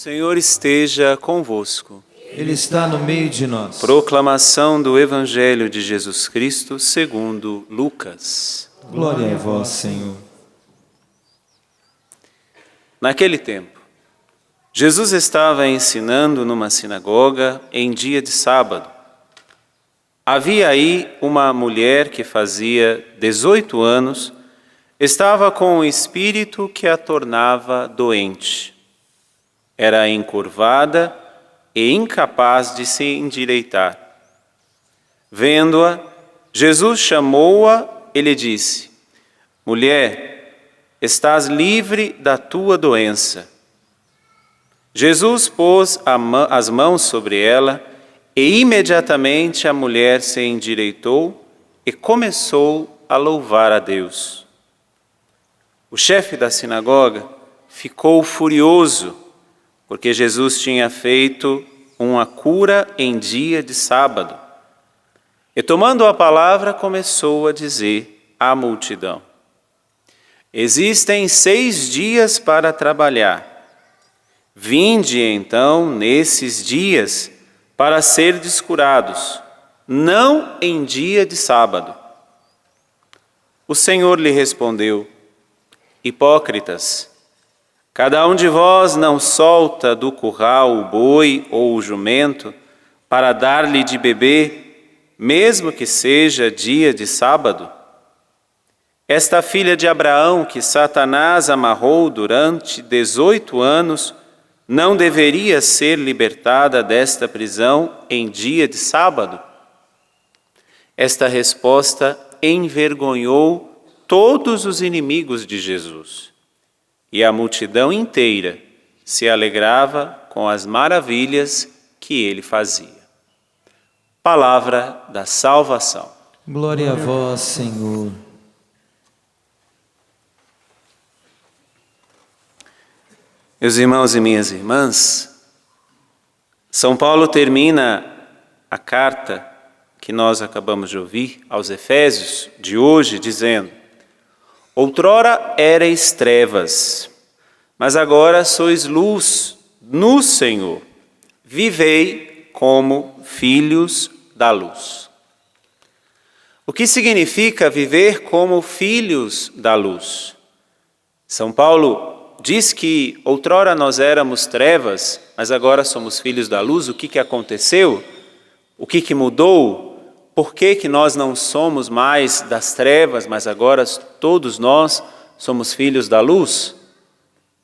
Senhor esteja convosco. Ele está no meio de nós. Proclamação do Evangelho de Jesus Cristo segundo Lucas. Glória a vós, Senhor. Naquele tempo, Jesus estava ensinando numa sinagoga em dia de sábado. Havia aí uma mulher que fazia 18 anos, estava com um espírito que a tornava doente. Era encurvada e incapaz de se endireitar. Vendo-a, Jesus chamou-a e lhe disse: Mulher, estás livre da tua doença. Jesus pôs as mãos sobre ela e imediatamente a mulher se endireitou e começou a louvar a Deus. O chefe da sinagoga ficou furioso porque Jesus tinha feito uma cura em dia de sábado. E tomando a palavra, começou a dizer à multidão: Existem 6 dias para trabalhar. Vinde então nesses dias para serdes curados, não em dia de sábado. O Senhor lhe respondeu: Hipócritas, cada um de vós não solta do curral o boi ou o jumento para dar-lhe de beber, mesmo que seja dia de sábado? Esta filha de Abraão que Satanás amarrou durante 18 anos, não deveria ser libertada desta prisão em dia de sábado? Esta resposta envergonhou todos os inimigos de Jesus. E a multidão inteira se alegrava com as maravilhas que ele fazia. Palavra da salvação. Glória a vós, Senhor. Meus irmãos e minhas irmãs, São Paulo termina a carta que nós acabamos de ouvir aos Efésios de hoje dizendo: Outrora éreis trevas, mas agora sois luz no Senhor. Vivei como filhos da luz. O que significa viver como filhos da luz? São Paulo diz que outrora nós éramos trevas, mas agora somos filhos da luz. O que aconteceu? O que mudou? Por que nós não somos mais das trevas, mas agora todos nós somos filhos da luz?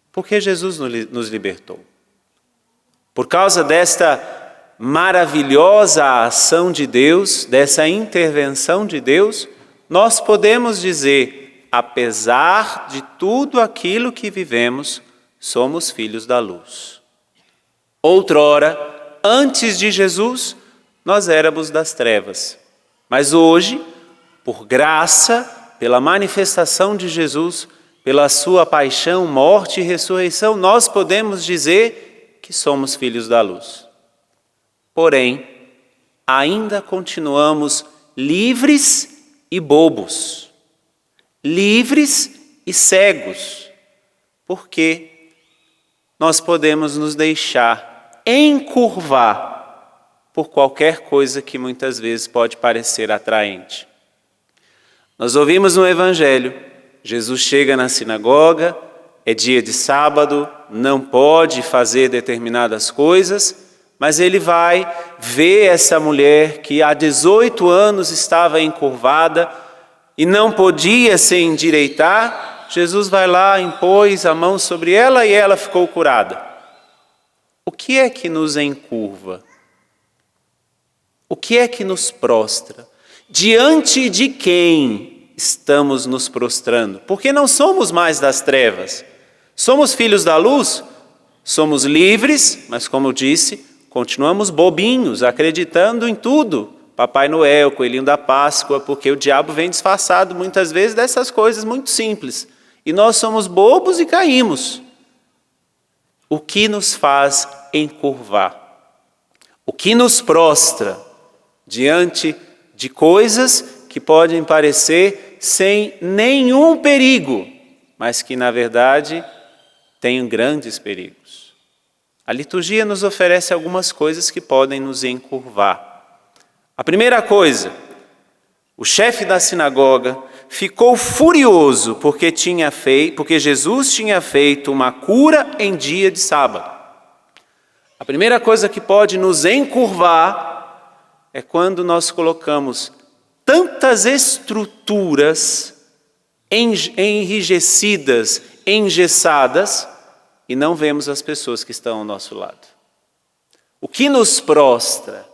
Porque Jesus nos libertou. Por causa desta maravilhosa ação de Deus, dessa intervenção de Deus, nós podemos dizer, apesar de tudo aquilo que vivemos, somos filhos da luz. Outrora, antes de Jesus, nós éramos das trevas. Mas hoje, por graça, pela manifestação de Jesus, pela sua paixão, morte e ressurreição, nós podemos dizer que somos filhos da luz. Porém, ainda continuamos livres e bobos, livres e cegos, porque nós podemos nos deixar encurvar por qualquer coisa que muitas vezes pode parecer atraente. Nós ouvimos no Evangelho, Jesus chega na sinagoga, é dia de sábado, não pode fazer determinadas coisas, mas ele vai ver essa mulher que há 18 anos estava encurvada e não podia se endireitar. Jesus vai lá, impôs a mão sobre ela e ela ficou curada. O que é que nos encurva? O que é que nos prostra? Diante de quem estamos nos prostrando? Porque não somos mais das trevas. Somos filhos da luz, somos livres, mas como eu disse, continuamos bobinhos, acreditando em tudo. Papai Noel, Coelhinho da Páscoa, porque o diabo vem disfarçado muitas vezes dessas coisas muito simples. E nós somos bobos e caímos. O que nos faz encurvar? O que nos prostra diante de coisas que podem parecer sem nenhum perigo, mas que, na verdade, têm grandes perigos? A liturgia nos oferece algumas coisas que podem nos encurvar. A primeira coisa, o chefe da sinagoga ficou furioso porque Jesus tinha feito uma cura em dia de sábado. A primeira coisa que pode nos encurvar é quando nós colocamos tantas estruturas enrijecidas, engessadas, e não vemos as pessoas que estão ao nosso lado. O que nos prostra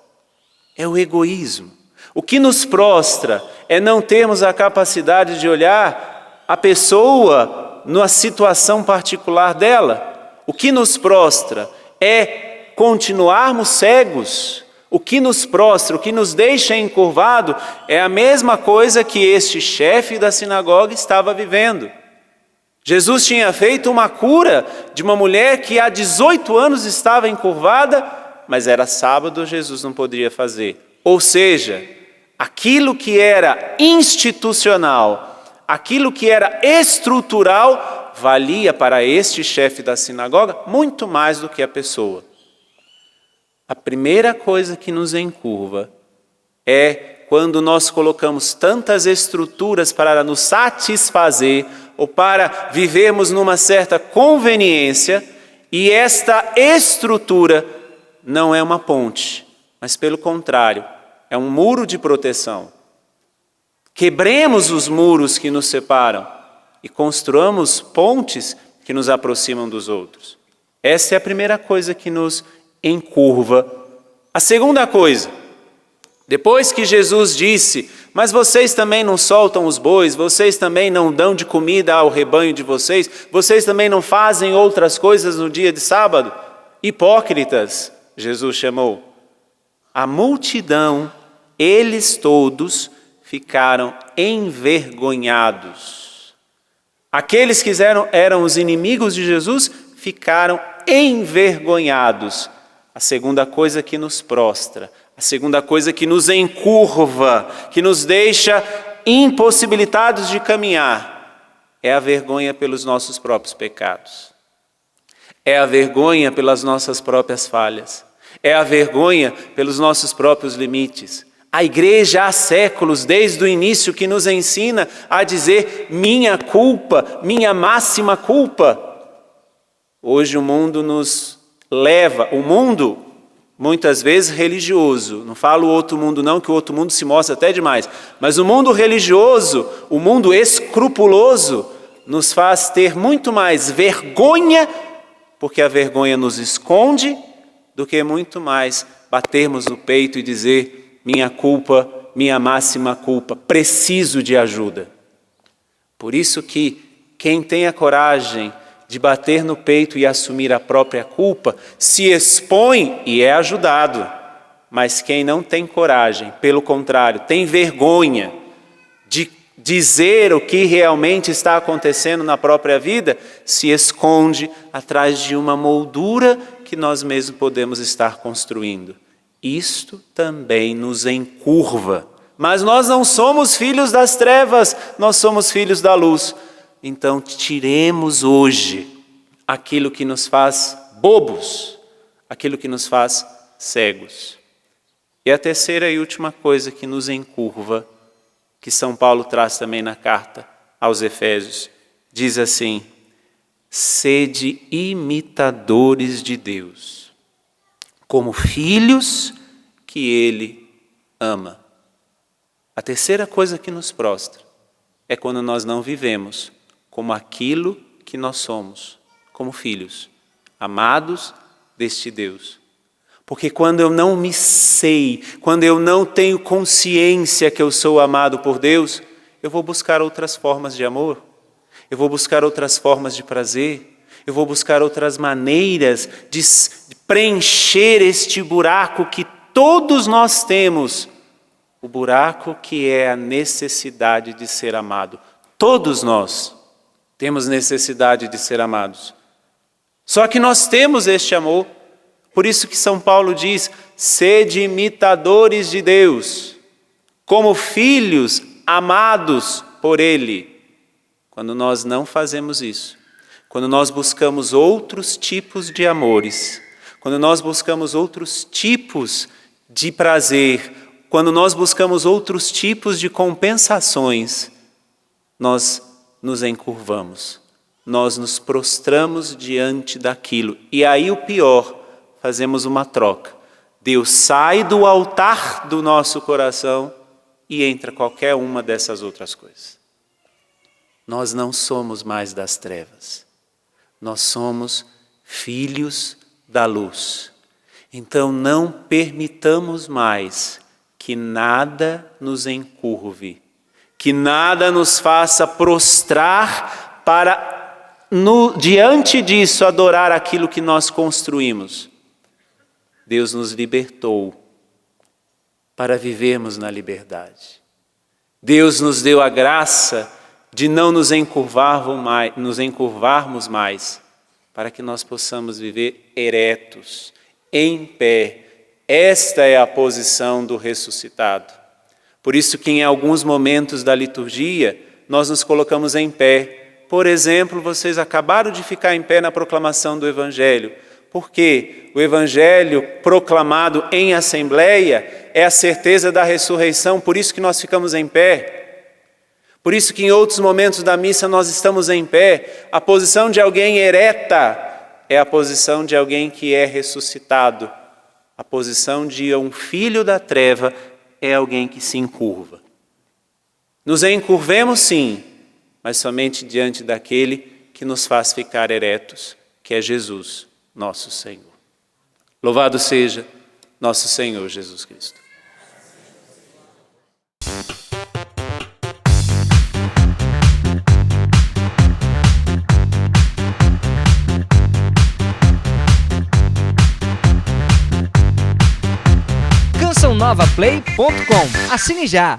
é o egoísmo. O que nos prostra é não termos a capacidade de olhar a pessoa na situação particular dela. O que nos prostra é continuarmos cegos. O que nos prostra, o que nos deixa encurvado é a mesma coisa que este chefe da sinagoga estava vivendo. Jesus tinha feito uma cura de uma mulher que há 18 anos estava encurvada, mas era sábado, Jesus não poderia fazer. Ou seja, aquilo que era institucional, aquilo que era estrutural, valia para este chefe da sinagoga muito mais do que a pessoa. A primeira coisa que nos encurva é quando nós colocamos tantas estruturas para nos satisfazer ou para vivermos numa certa conveniência e esta estrutura não é uma ponte, mas pelo contrário, é um muro de proteção. Quebremos os muros que nos separam e construamos pontes que nos aproximam dos outros. Essa é a primeira coisa que nos encurva. A segunda coisa, depois que Jesus disse, mas vocês também não soltam os bois, vocês também não dão de comida ao rebanho de vocês também não fazem outras coisas no dia de sábado? Hipócritas, Jesus chamou. A multidão, eles todos ficaram envergonhados. Aqueles que eram os inimigos de Jesus ficaram envergonhados. A segunda coisa que nos prostra, a segunda coisa que nos encurva, que nos deixa impossibilitados de caminhar, é a vergonha pelos nossos próprios pecados. É a vergonha pelas nossas próprias falhas. É a vergonha pelos nossos próprios limites. A igreja há séculos, desde o início, que nos ensina a dizer minha culpa, minha máxima culpa. Hoje o mundo nos leva, o mundo muitas vezes religioso, não falo o outro mundo não, que o outro mundo se mostra até demais, mas o mundo religioso, o mundo escrupuloso, nos faz ter muito mais vergonha, porque a vergonha nos esconde, do que muito mais batermos no peito e dizer minha culpa, minha máxima culpa, preciso de ajuda. Por isso que quem tem a coragem de bater no peito e assumir a própria culpa, se expõe e é ajudado. Mas quem não tem coragem, pelo contrário, tem vergonha de dizer o que realmente está acontecendo na própria vida, se esconde atrás de uma moldura que nós mesmos podemos estar construindo. Isto também nos encurva. Mas nós não somos filhos das trevas, nós somos filhos da luz. Então, tiremos hoje aquilo que nos faz bobos, aquilo que nos faz cegos. E a terceira e última coisa que nos encurva, que São Paulo traz também na carta aos Efésios, diz assim: sede imitadores de Deus, como filhos que Ele ama. A terceira coisa que nos prostra é quando nós não vivemos como aquilo que nós somos, como filhos, amados deste Deus. Porque quando eu não me sei, quando eu não tenho consciência que eu sou amado por Deus, eu vou buscar outras formas de amor, eu vou buscar outras formas de prazer, eu vou buscar outras maneiras de preencher este buraco que todos nós temos, o buraco que é a necessidade de ser amado. Todos nós temos necessidade de ser amados. Só que nós temos este amor, por isso que São Paulo diz, sede imitadores de Deus, como filhos amados por Ele. Quando nós não fazemos isso, quando nós buscamos outros tipos de amores, quando nós buscamos outros tipos de prazer, quando nós buscamos outros tipos de compensações, nós nos encurvamos, nós nos prostramos diante daquilo. E aí o pior, fazemos uma troca. Deus sai do altar do nosso coração e entra qualquer uma dessas outras coisas. Nós não somos mais das trevas. Nós somos filhos da luz. Então não permitamos mais que nada nos encurve, que nada nos faça prostrar para, diante disso, adorar aquilo que nós construímos. Deus nos libertou para vivermos na liberdade. Deus nos deu a graça de não nos encurvarmos mais, para que nós possamos viver eretos, em pé. Esta é a posição do ressuscitado. Por isso que em alguns momentos da liturgia, nós nos colocamos em pé. Por exemplo, vocês acabaram de ficar em pé na proclamação do Evangelho. Porque o Evangelho proclamado em assembleia é a certeza da ressurreição, por isso que nós ficamos em pé. Por isso que em outros momentos da missa nós estamos em pé. A posição de alguém ereta é a posição de alguém que é ressuscitado. A posição de um filho da treva é alguém que se encurva. Nos encurvemos sim, mas somente diante daquele que nos faz ficar eretos, que é Jesus, nosso Senhor. Louvado seja nosso Senhor Jesus Cristo. CançãoNovaPlay.com. Assine já!